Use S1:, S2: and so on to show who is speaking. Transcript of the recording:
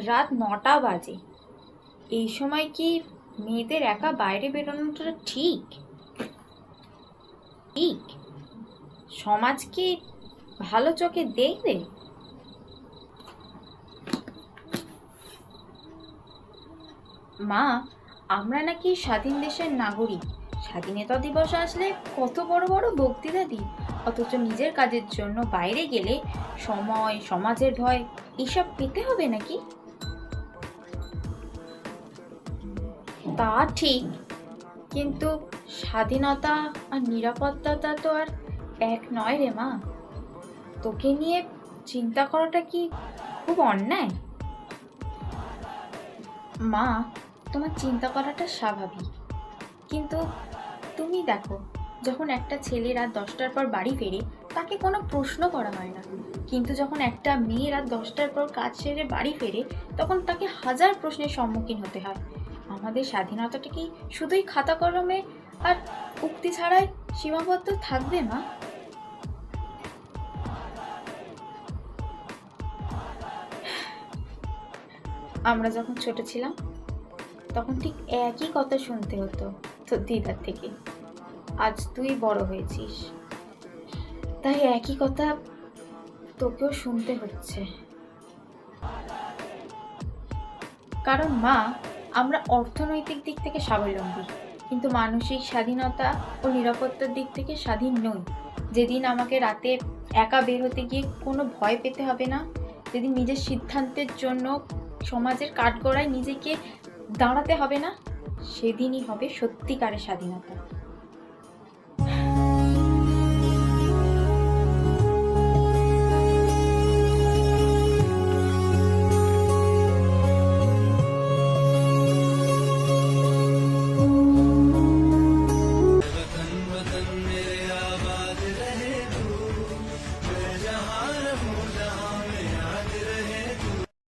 S1: রাত ৯টা বাজে। এই সময় কি মেয়েদের একা বাইরে বেরোনোটা ঠিক? ঠিক সমাজ কি ভালো চোখে দেখবে? মা, আমরা নাকি স্বাধীন দেশের নাগরিক। স্বাধীনতা দিবস আসলে কত বড় বড় বক্তৃতা দিই, অথচ নিজের কাজের জন্য বাইরে গেলে সময়, সমাজের ভয় এসব পেতে হবে নাকি? তা ঠিক, কিন্তু স্বাধীনতা আর নিরাপত্তাটা তো আর এক নয় রে মা। তোকে নিয়ে চিন্তা করাটা কি খুব অন্যায়? মা, তোমার চিন্তা করাটা স্বাভাবিক, কিন্তু তুমি দেখো, যখন একটা ছেলে রাত 10টার পর বাড়ি ফেরে তাকে কোনো প্রশ্ন করা হয় না, কিন্তু যখন একটা মেয়ে রাত 10টার পর কাজ সেরে বাড়ি ফেরে তখন তাকে হাজার প্রশ্নের সম্মুখীন হতে হয়। আমাদের স্বাধীনতাটা কি শুধুই খাতা কলমে আর উক্তি ছাড়াই সীমাবদ্ধ থাকবে মা? আমরা যখন ছোট ছিলাম তখন ঠিক একই কথা শুনতে হতো তোর দিদার থেকে। আজ তুই বড় হয়েছিস, তাই একই কথা তোকেও শুনতে হচ্ছে। কারণ মা, আমরা অর্থনৈতিক দিক থেকে স্বাবলম্বী, কিন্তু মানসিক স্বাধীনতা ও নিরাপত্তার দিক থেকে স্বাধীন নই। যেদিন আমাকে রাতে একা বের হতে গিয়ে কোনো ভয় পেতে হবে না, যেদিন নিজের সিদ্ধান্তের জন্য সমাজের কাঠগড়ায় নিজেকে দাঁড়াতে হবে না, সেদিনই হবে সত্যিকারের স্বাধীনতা।